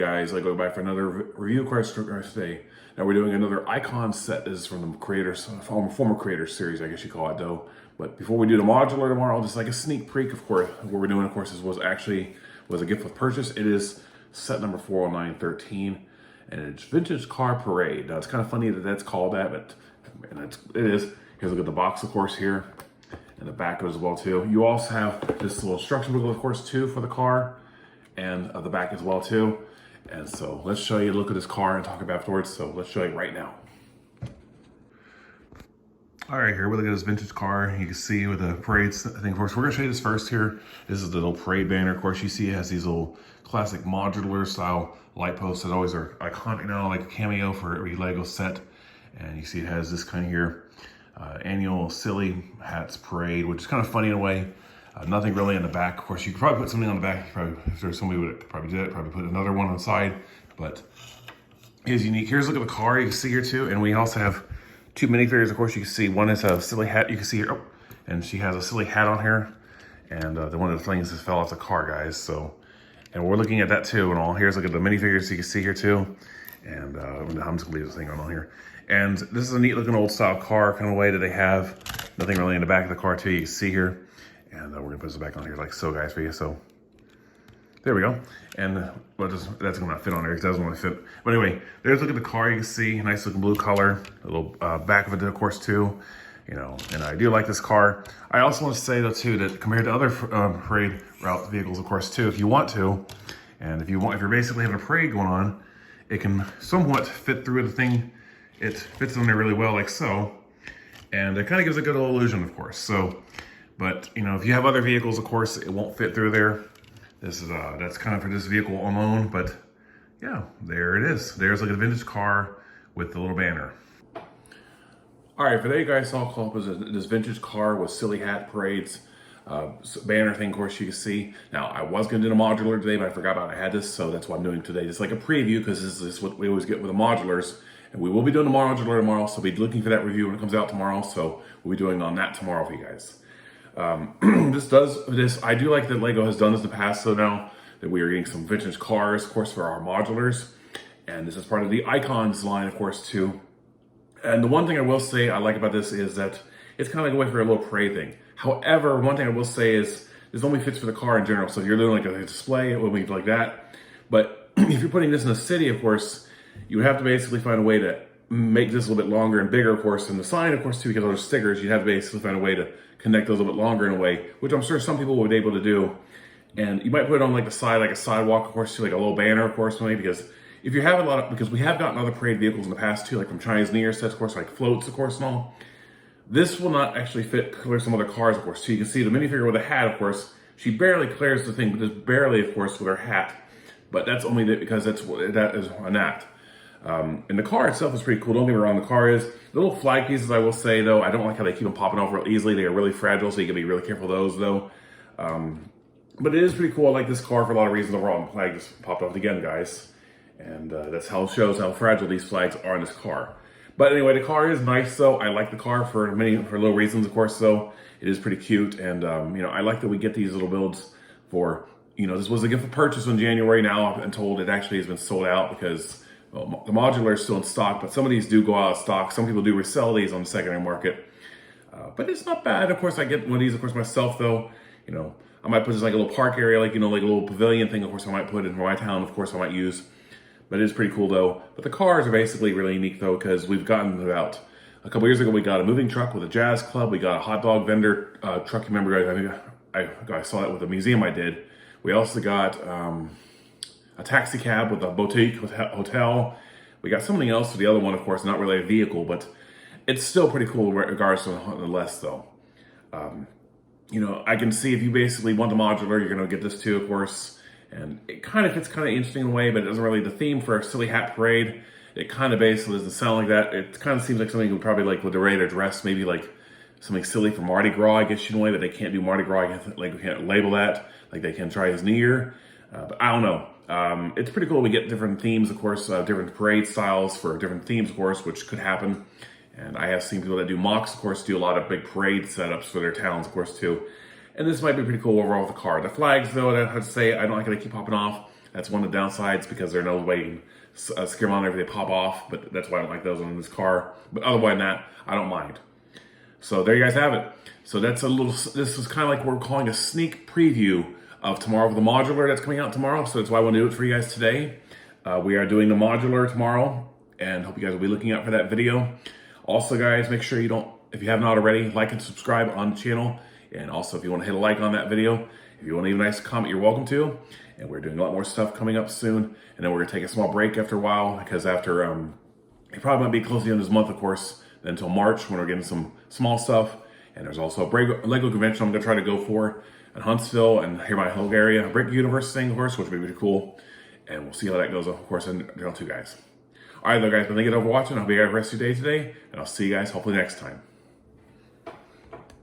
guys, I go back for another review question today. Now we're doing another icon set. This is from the creators, former creators series, I guess you call it though. But before we do the modular tomorrow, just like a sneak peek, of course, what we're doing, of course, was a gift with purchase. It is set number 40913, and it's Vintage Car Parade. Now it's kind of funny that that's called that, but it is. Here's a look at the box, of course, here, and the back as well too. You also have this little instruction booklet, of course, too, for the car, and the back as well too. And so let's show you a look at this car and talk about it afterwards. So let's show you right now. All right, here we look at this vintage car. You can see with the parade thing. Of course, we're gonna show you this first here. This is the little parade banner. Of course, you see it has these little classic modular style light posts that always are iconic, you know, like a cameo for every Lego set. And you see it has this kind of here, annual silly hats parade, which is kind of funny in a way. Nothing really in the back. Of course, you could probably put something on the back. If there's somebody who would probably do it, probably put another one on the side, but it is unique. Here's a look at the car you can see here too. And we also have two minifigures. Of course, you can see one is a silly hat. You can see here, oh, and she has a silly hat on here. And the one of the things just fell off the car, guys. So, and we're looking at that too and all. Here's a look at the minifigures you can see here too. And I'm just gonna leave this thing on here. And this is a neat looking old style car kind of way that they have. Nothing really in the back of the car too, you can see here. And we're gonna put this back on here like so, guys, for you. So there we go. And that's gonna not fit on there because it doesn't want to fit. But anyway, there's a look at the car. You can see nice looking blue color, a little back of it, of course, too. You know, and I do like this car. I also want to say though too that compared to other parade route vehicles, of course, too, if you want to, and if you're basically having a parade going on, it can somewhat fit through the thing. It fits on there really well, like so, and it kind of gives a good illusion, of course. So. But, you know, if you have other vehicles, of course, it won't fit through there. This is, that's kind of for this vehicle alone, but yeah, there it is. There's like a vintage car with the little banner. All right, for there you guys saw up was this vintage car with silly hat parades, banner thing, of course, you can see. Now, I was gonna do the modular today, but I forgot about I had this, so that's what I'm doing today. Just like a preview, because this is what we always get with the modulars. And we will be doing the modular tomorrow, so be looking for that review when it comes out tomorrow. So we'll be doing on that tomorrow for you guys. I do like that Lego has done this in the past, so now that we are getting some vintage cars, of course, for our modulars, and this is part of the Icons line, of course, too. And the one thing I will say I like about this is that it's kind of like a way for a little parade thing. However, one thing I will say is this only fits for the car in general, so if you're doing like a display, it will be like that. But if you're putting this in the city, of course, you would have to basically find a way to make this a little bit longer and bigger, of course, and the sign, of course, too, because those stickers, you'd have to basically find a way to connect those a little bit longer in a way, which I'm sure some people would be able to do. And you might put it on like the side, like a sidewalk, of course, too, like a little banner, of course, maybe, because if you have because we have gotten other parade vehicles in the past too, like from Chinese New Year sets, of course, like floats, of course, and all. This will not actually fit clear some other cars, of course, too. You can see the minifigure with a hat, of course, she barely clears the thing, but just barely, of course, with her hat. But that's only because that is a hat. And the car itself is pretty cool. Don't get me wrong, the car is. The little flag pieces, I will say, though, I don't like how they keep them popping off real easily. They are really fragile, so you can be really careful of those, though. But it is pretty cool. I like this car for a lot of reasons overall. The flag just popped off again, guys. And that's how it shows how fragile these flags are in this car. But anyway, the car is nice, though. I like the car for little reasons, of course, though. It is pretty cute. And, you know, I like that we get these little builds for, you know, this was a gift for purchase in January. Now I've been told it actually has been sold out because... well, the modular is still in stock, but some of these do go out of stock. Some people do resell these on the secondary market. But it's not bad. Of course, I get one of these, of course, myself, though. You know, I might put this like a little park area, like, you know, like a little pavilion thing, of course, I might put in my town, of course, I might use. But it is pretty cool, though. But the cars are basically really unique, though, because we've gotten about a couple years ago, we got a moving truck with a jazz club. We got a hot dog vendor truck. You remember, I saw that with a museum I did. We also got... a taxi cab with a boutique hotel. We got something else for the other one, of course, not really a vehicle, but it's still pretty cool regardless to the less, though. You know, I can see if you basically want the modular, you're going to get this too, of course. And it kind of fits kind of interesting in a way, but it doesn't really, the theme for a silly hat parade, it kind of basically doesn't sound like that. It kind of seems like something you would probably like with the way to dress, maybe like something silly for Mardi Gras, I guess, in a way, but they can't do Mardi Gras, like we can't label that, like they can try his New Year. But I don't know. It's pretty cool. We get different themes, of course, different parade styles for different themes, of course, which could happen. And I have seen people that do mocks, of course, do a lot of big parade setups for their towns, of course, too. And this might be pretty cool overall with the car. The flags, though, I have to say, I don't like how they keep popping off. That's one of the downsides because they're nose weighting. Scare monitor, they pop off, but that's why I don't like those on this car. But otherwise than that, I don't mind. So there you guys have it. So that's a little, this is kind of like what we're calling a sneak preview of tomorrow for the modular that's coming out tomorrow. So that's why I want to do it for you guys today. We are doing the modular tomorrow, and hope you guys will be looking out for that video. Also, guys, make sure you don't, if you have not already, like and subscribe on the channel. And also, if you want to hit a like on that video, if you want to leave a nice comment, you're welcome to. And we're doing a lot more stuff coming up soon. And then we're going to take a small break after a while, because after, it probably might be close to the end of this month, of course, then until March when we're getting some small stuff. And there's also a Lego convention I'm going to try to go for in Huntsville and here by Hill area. Brick Universe thing, of course, which will be really cool. And we'll see how that goes, of course, in general too, guys. All right, though, guys, but thank you for watching. I hope you guys have a rest of your day today. And I'll see you guys hopefully next time.